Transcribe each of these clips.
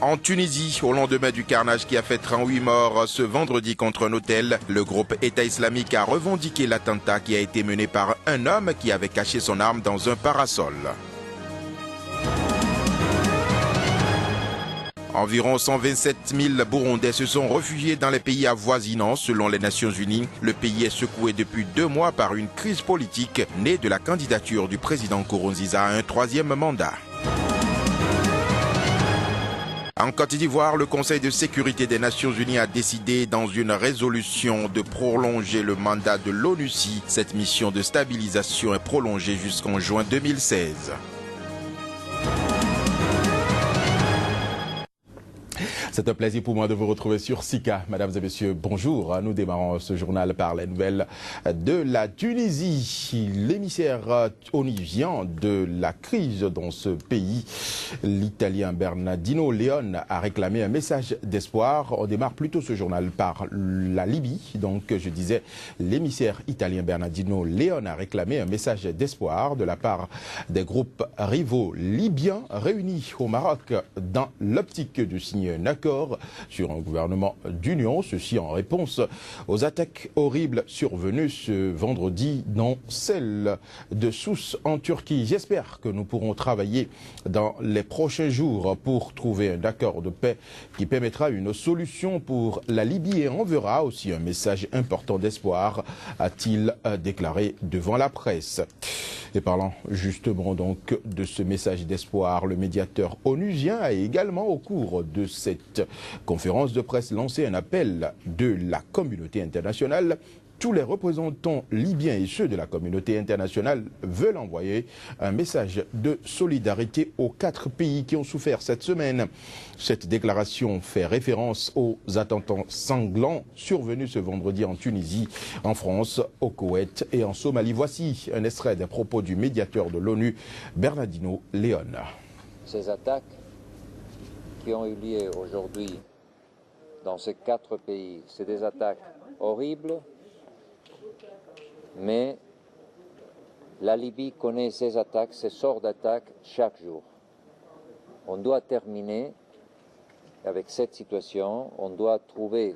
En Tunisie, au lendemain du carnage qui a fait 38 morts ce vendredi contre un hôtel, le groupe État islamique a revendiqué l'attentat qui a été mené par un homme qui avait caché son arme dans un parasol. Environ 127 000 Burundais se sont réfugiés dans les pays avoisinants selon les Nations Unies. Le pays est secoué depuis 2 mois par une crise politique née de la candidature du président Nkurunziza à un 3e mandat. En Côte d'Ivoire, le Conseil de sécurité des Nations Unies a décidé dans une résolution de prolonger le mandat de l'ONUCI. Cette mission de stabilisation est prolongée jusqu'en juin 2016. C'est un plaisir pour moi de vous retrouver sur SICA. Mesdames et messieurs, bonjour. Nous démarrons ce journal par les nouvelles de la Tunisie. L'émissaire onusien de la crise dans ce pays, l'Italien Bernardino Leon, a réclamé un message d'espoir. On démarre plutôt ce journal par la Libye. Donc, je disais, l'émissaire italien Bernardino Leon a réclamé un message d'espoir de la part des groupes rivaux libyens réunis au Maroc dans l'optique de signer un accord sur un gouvernement d'union, ceci en réponse aux attaques horribles survenues ce vendredi dans celle de Sousse en Turquie. J'espère que nous pourrons travailler dans les prochains jours pour trouver un accord de paix qui permettra une solution pour la Libye et enverra aussi un message important d'espoir, a-t-il déclaré devant la presse. Et parlant justement donc de ce message d'espoir, le médiateur onusien a également au cours de cette conférence de presse lancé un appel de la communauté internationale. Tous les représentants libyens et ceux de la communauté internationale veulent envoyer un message de solidarité aux 4 pays qui ont souffert cette semaine. Cette déclaration fait référence aux attentats sanglants survenus ce vendredi en Tunisie, en France, au Koweït et en Somalie. Voici un extrait des propos du médiateur de l'ONU, Bernardino Leon. Ces attaques qui ont eu lieu aujourd'hui dans ces 4 pays, c'est des attaques horribles, mais la Libye connaît ces attaques, ces sortes d'attaques chaque jour. On doit terminer avec cette situation, on doit trouver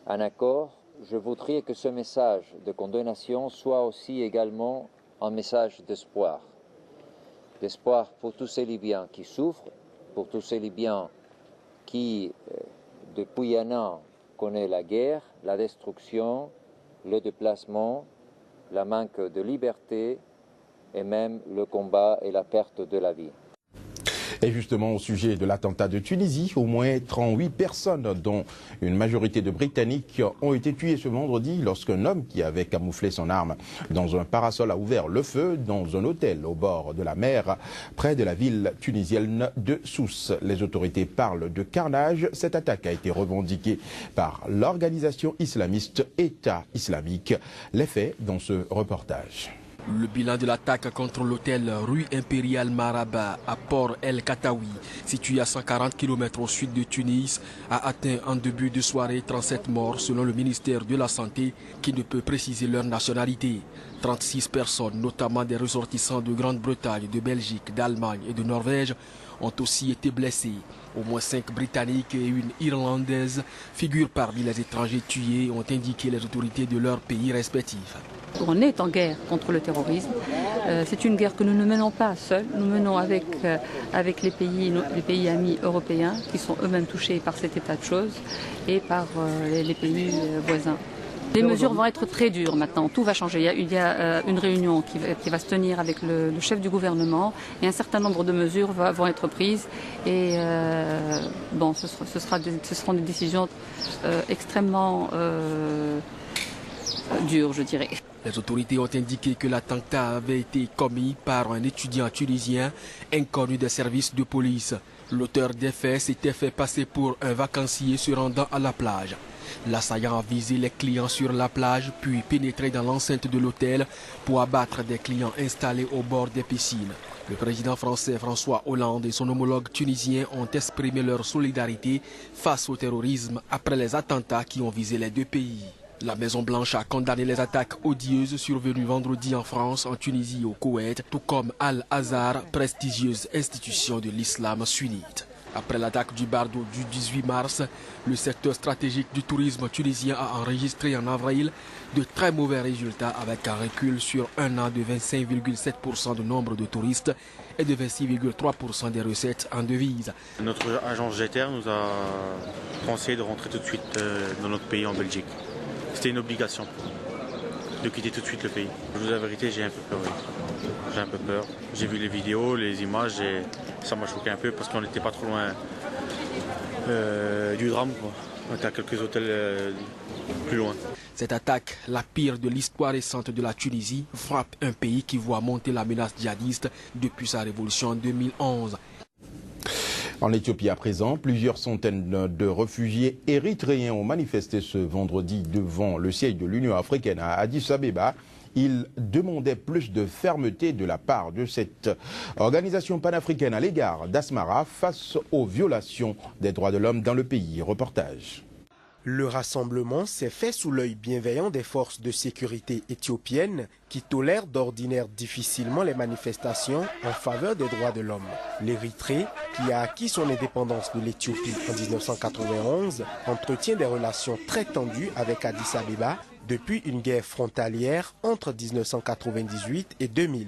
un accord. Je voudrais que ce message de condamnation soit aussi également un message d'espoir. D'espoir pour tous ces Libyens qui souffrent, pour tous ces Libyens qui, depuis un an, connaissent la guerre, la destruction, le déplacement, la manque de liberté et même le combat et la perte de la vie. Et justement, au sujet de l'attentat de Tunisie, au moins 38 personnes, dont une majorité de Britanniques, ont été tuées ce vendredi lorsqu'un homme qui avait camouflé son arme dans un parasol a ouvert le feu dans un hôtel au bord de la mer, près de la ville tunisienne de Sousse. Les autorités parlent de carnage. Cette attaque a été revendiquée par l'organisation islamiste État islamique. Les faits dans ce reportage. Le bilan de l'attaque contre l'hôtel rue Impériale Maraba à Port El Katawi, situé à 140 km au sud de Tunis, a atteint en début de soirée 37 morts selon le ministère de la Santé qui ne peut préciser leur nationalité. 36 personnes, notamment des ressortissants de Grande-Bretagne, de Belgique, d'Allemagne et de Norvège, ont aussi été blessés. Au moins 5 Britanniques et une Irlandaise figurent parmi les étrangers tués, ont indiqué les autorités de leurs pays respectifs. On est en guerre contre le terrorisme. C'est une guerre que nous ne menons pas seuls. Nous menons avec les pays amis européens qui sont eux-mêmes touchés par cet état de choses et par les pays voisins. Les mesures vont être très dures maintenant, tout va changer. Il y a une réunion qui va se tenir avec le chef du gouvernement et un certain nombre de mesures vont être prises. Et ce seront des décisions extrêmement dures, je dirais. Les autorités ont indiqué que l'attentat avait été commis par un étudiant tunisien inconnu des services de police. L'auteur des faits s'était fait passer pour un vacancier se rendant à la plage. L'assaillant a visé les clients sur la plage, puis pénétré dans l'enceinte de l'hôtel pour abattre des clients installés au bord des piscines. Le président français François Hollande et son homologue tunisien ont exprimé leur solidarité face au terrorisme après les attentats qui ont visé les 2 pays. La Maison-Blanche a condamné les attaques odieuses survenues vendredi en France, en Tunisie et au Koweït, tout comme Al-Azhar, prestigieuse institution de l'islam sunnite. Après l'attaque du Bardo du 18 mars, le secteur stratégique du tourisme tunisien a enregistré en avril de très mauvais résultats avec un recul sur un an de 25,7% du nombre de touristes et de 26,3% des recettes en devises. Notre agence GTR nous a conseillé de rentrer tout de suite dans notre pays en Belgique. C'était une obligation de quitter tout de suite le pays. Je vous dis la vérité, j'ai un peu peur. Oui. J'ai un peu peur. J'ai vu les vidéos, les images et ça m'a choqué un peu parce qu'on n'était pas trop loin du drame, quoi. On était à quelques hôtels plus loin. Cette attaque, la pire de l'histoire récente de la Tunisie, frappe un pays qui voit monter la menace djihadiste depuis sa révolution en 2011. En Éthiopie à présent, plusieurs centaines de réfugiés érythréens ont manifesté ce vendredi devant le siège de l'Union africaine à Addis Abeba. Ils demandaient plus de fermeté de la part de cette organisation panafricaine à l'égard d'Asmara face aux violations des droits de l'homme dans le pays. Reportage. Le rassemblement s'est fait sous l'œil bienveillant des forces de sécurité éthiopiennes qui tolèrent d'ordinaire difficilement les manifestations en faveur des droits de l'homme. L'Érythrée, qui a acquis son indépendance de l'Éthiopie en 1991, entretient des relations très tendues avec Addis Abeba depuis une guerre frontalière entre 1998 et 2000.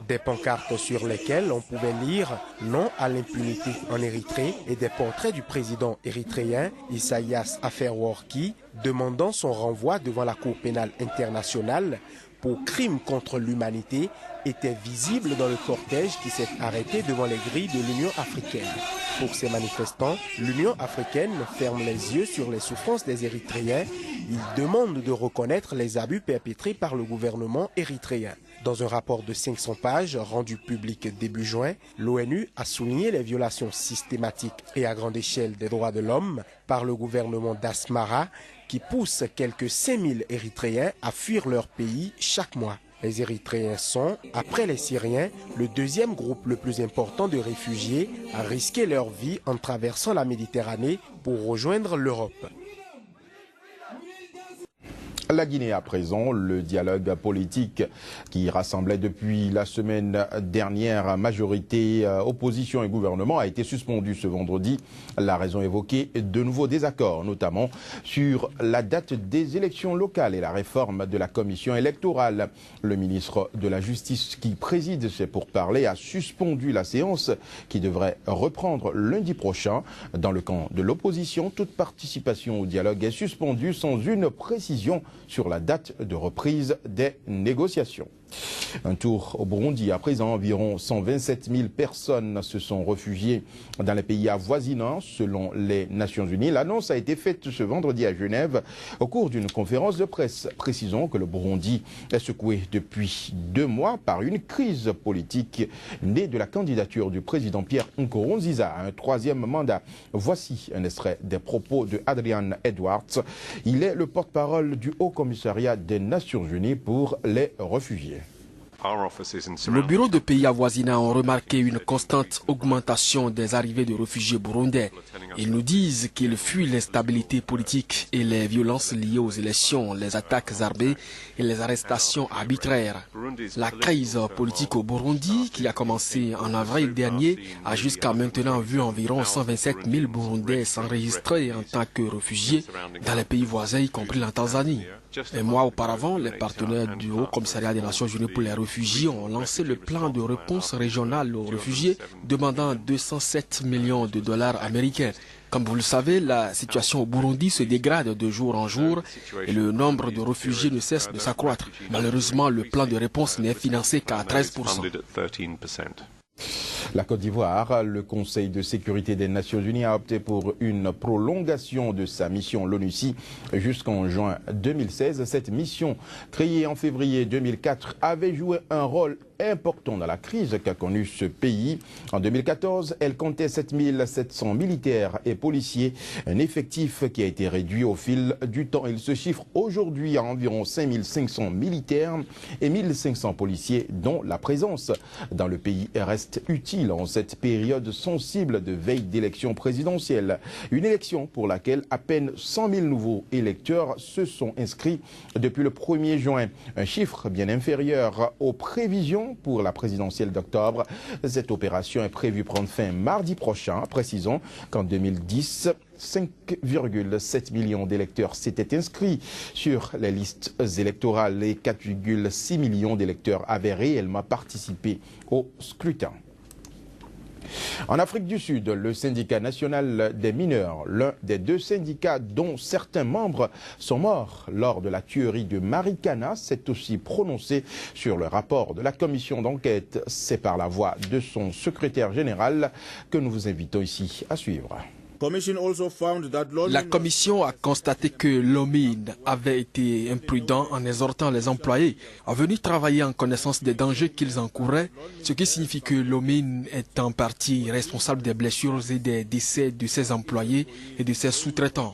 Des pancartes sur lesquelles on pouvait lire « Non à l'impunité en Érythrée » et des portraits du président érythréen Isaias Afwerki demandant son renvoi devant la Cour pénale internationale pour crimes contre l'humanité étaient visibles dans le cortège qui s'est arrêté devant les grilles de l'Union africaine. Pour ces manifestants, l'Union africaine ferme les yeux sur les souffrances des Érythréens. Ils demandent de reconnaître les abus perpétrés par le gouvernement érythréen. Dans un rapport de 500 pages rendu public début juin, l'ONU a souligné les violations systématiques et à grande échelle des droits de l'homme par le gouvernement d'Asmara qui pousse quelques 5000 Érythréens à fuir leur pays chaque mois. Les Érythréens sont, après les Syriens, le deuxième groupe le plus important de réfugiés à risquer leur vie en traversant la Méditerranée pour rejoindre l'Europe. La Guinée à présent, le dialogue politique qui rassemblait depuis la semaine dernière majorité, opposition et gouvernement a été suspendu ce vendredi. La raison évoquée, de nouveaux désaccords, notamment sur la date des élections locales et la réforme de la commission électorale. Le ministre de la Justice qui préside ces pourparlers a suspendu la séance qui devrait reprendre lundi prochain. Dans le camp de l'opposition, toute participation au dialogue est suspendue sans une précision sur la date de reprise des négociations. Un tour au Burundi. À présent, environ 127 000 personnes se sont réfugiées dans les pays avoisinants, selon les Nations Unies. L'annonce a été faite ce vendredi à Genève au cours d'une conférence de presse. Précisons que le Burundi est secoué depuis 2 mois par une crise politique née de la candidature du président Pierre Nkurunziza à un 3e mandat. Voici un extrait des propos de Adrian Edwards. Il est le porte-parole du Haut Commissariat des Nations Unies pour les réfugiés. Le bureau de pays avoisinants ont remarqué une constante augmentation des arrivées de réfugiés burundais. Ils nous disent qu'ils fuient l'instabilité politique et les violences liées aux élections, les attaques armées et les arrestations arbitraires. La crise politique au Burundi, qui a commencé en avril dernier, a jusqu'à maintenant vu environ 127 000 Burundais s'enregistrer en tant que réfugiés dans les pays voisins, y compris la Tanzanie. Un mois auparavant, les partenaires du Haut Commissariat des Nations Unies pour les réfugiés ont lancé le plan de réponse régionale aux réfugiés, demandant 207 millions de dollars américains. Comme vous le savez, la situation au Burundi se dégrade de jour en jour et le nombre de réfugiés ne cesse de s'accroître. Malheureusement, le plan de réponse n'est financé qu'à 13%. La Côte d'Ivoire, le Conseil de sécurité des Nations Unies a opté pour une prolongation de sa mission l'ONUCI jusqu'en juin 2016. Cette mission, créée en février 2004, avait joué un rôle important dans la crise qu'a connue ce pays. En 2014, elle comptait 7700 militaires et policiers, un effectif qui a été réduit au fil du temps. Il se chiffre aujourd'hui à environ 5500 militaires et 1500 policiers, dont la présence dans le pays reste utile en cette période sensible de veille d'élection présidentielle. Une élection pour laquelle à peine 100 000 nouveaux électeurs se sont inscrits depuis le 1er juin. Un chiffre bien inférieur aux prévisions temps pour la présidentielle d'octobre. Cette opération est prévue prendre fin mardi prochain. Précisons qu'en 2010, 5,7 millions d'électeurs s'étaient inscrits sur les listes électorales et 4,6 millions d'électeurs avaient réellement participé au scrutin. En Afrique du Sud, le syndicat national des mineurs, l'un des deux syndicats dont certains membres sont morts lors de la tuerie de Marikana, s'est aussi prononcé sur le rapport de la commission d'enquête. C'est par la voix de son secrétaire général que nous vous invitons ici à suivre. La commission a constaté que l'OMIN avait été imprudent en exhortant les employés à venir travailler en connaissance des dangers qu'ils encouraient, ce qui signifie que l'OMIN est en partie responsable des blessures et des décès de ses employés et de ses sous-traitants.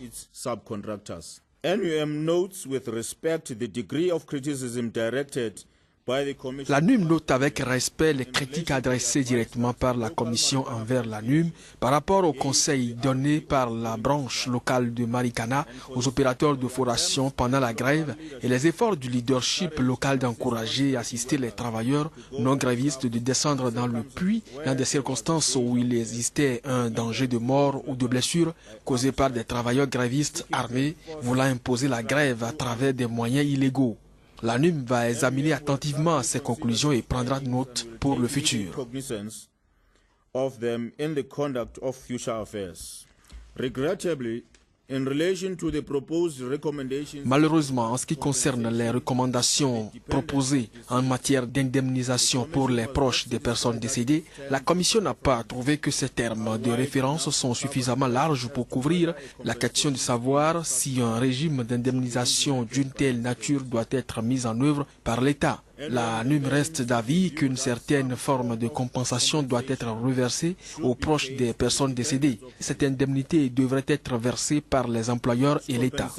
NUM notes with respect the degree of criticism directed. La NUM note avec respect les critiques adressées directement par la Commission envers la NUM par rapport aux conseils donnés par la branche locale de Marikana aux opérateurs de foration pendant la grève et les efforts du leadership local d'encourager et assister les travailleurs non grévistes de descendre dans le puits dans des circonstances où il existait un danger de mort ou de blessure causé par des travailleurs grévistes armés voulant imposer la grève à travers des moyens illégaux. La NUM va examiner attentivement ces conclusions et prendra note pour le futur. Malheureusement, en ce qui concerne les recommandations proposées en matière d'indemnisation pour les proches des personnes décédées, la Commission n'a pas trouvé que ces termes de référence sont suffisamment larges pour couvrir la question de savoir si un régime d'indemnisation d'une telle nature doit être mis en œuvre par l'État. La NUM reste d'avis qu'une certaine forme de compensation doit être reversée aux proches des personnes décédées. Cette indemnité devrait être versée par les employeurs et l'État.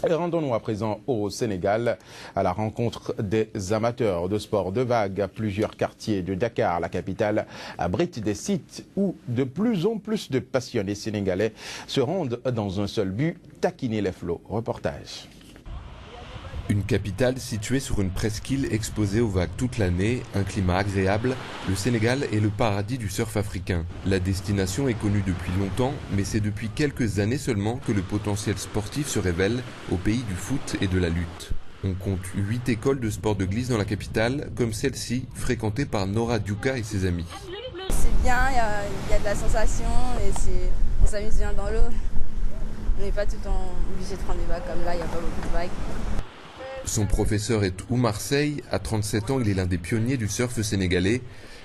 Rendons-nous à présent au Sénégal à la rencontre des amateurs de sport de vague. Plusieurs quartiers de Dakar, la capitale, abritent des sites où de plus en plus de passionnés sénégalais se rendent dans un seul but, taquiner les flots. Reportage. Une capitale située sur une presqu'île exposée aux vagues toute l'année, un climat agréable, le Sénégal est le paradis du surf africain. La destination est connue depuis longtemps, mais c'est depuis quelques années seulement que le potentiel sportif se révèle au pays du foot et de la lutte. On compte 8 écoles de sport de glisse dans la capitale, comme celle-ci, fréquentée par Nora Duka et ses amis. C'est bien, il y a de la sensation et on s'amuse bien dans l'eau. On n'est pas tout le temps obligé de prendre des vagues comme là, il n'y a pas beaucoup de vagues. Son professeur est Oumar Sey. À 37 ans, il est l'un des pionniers du surf sénégalais.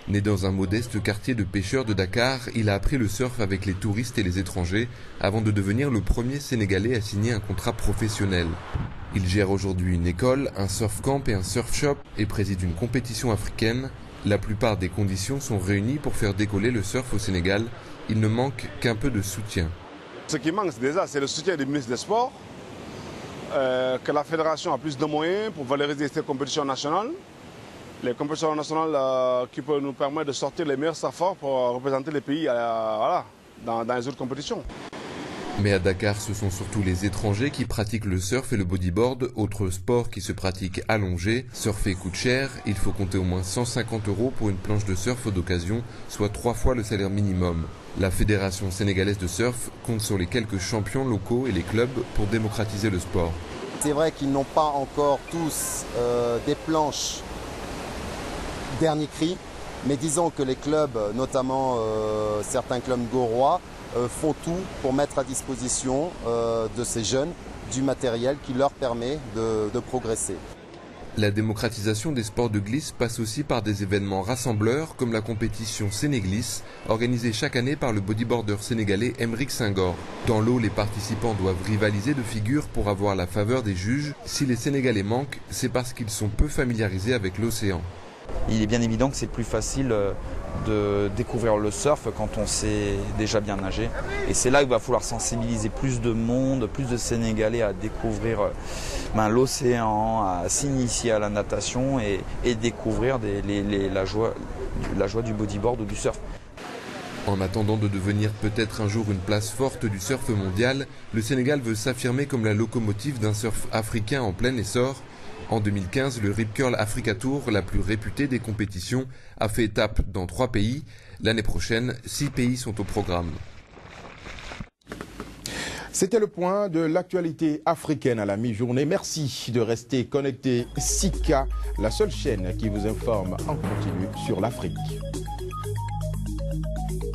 Né dans un modeste quartier de pêcheurs de Dakar, il a appris le surf avec les touristes et les étrangers avant de devenir le premier Sénégalais à signer un contrat professionnel. Il gère aujourd'hui une école, un surf camp et un surf shop et préside une compétition africaine. La plupart des conditions sont réunies pour faire décoller le surf au Sénégal. Il ne manque qu'un peu de soutien. Ce qui manque déjà, c'est le soutien du ministre des Sports. Que la fédération a plus de moyens pour valoriser ces compétitions nationales. Les compétitions nationales qui peuvent nous permettre de sortir les meilleurs surfeurs pour représenter les pays dans les autres compétitions. Mais à Dakar, ce sont surtout les étrangers qui pratiquent le surf et le bodyboard, autre sport qui se pratique allongé. Surfer coûte cher, il faut compter au moins 150 € pour une planche de surf d'occasion, soit 3 fois le salaire minimum. La Fédération sénégalaise de surf compte sur les quelques champions locaux et les clubs pour démocratiser le sport. C'est vrai qu'ils n'ont pas encore tous des planches dernier cri, mais disons que les clubs, notamment certains clubs gaurois, font tout pour mettre à disposition de ces jeunes du matériel qui leur permet de progresser. La démocratisation des sports de glisse passe aussi par des événements rassembleurs comme la compétition Sénéglisse, organisée chaque année par le bodyboarder sénégalais Emeric Senghor. Dans l'eau, les participants doivent rivaliser de figure pour avoir la faveur des juges. Si les Sénégalais manquent, c'est parce qu'ils sont peu familiarisés avec l'océan. Il est bien évident que c'est plus facile de découvrir le surf quand on sait déjà bien nager. Et c'est là qu'il va falloir sensibiliser plus de monde, plus de Sénégalais à découvrir l'océan, à s'initier à la natation et découvrir la joie du bodyboard ou du surf. En attendant de devenir peut-être un jour une place forte du surf mondial, le Sénégal veut s'affirmer comme la locomotive d'un surf africain en plein essor. En 2015, le Rip Curl Africa Tour, la plus réputée des compétitions, a fait étape dans 3 pays. L'année prochaine, 6 pays sont au programme. C'était le point de l'actualité africaine à la mi-journée. Merci de rester connecté. Sika, la seule chaîne qui vous informe en continu sur l'Afrique.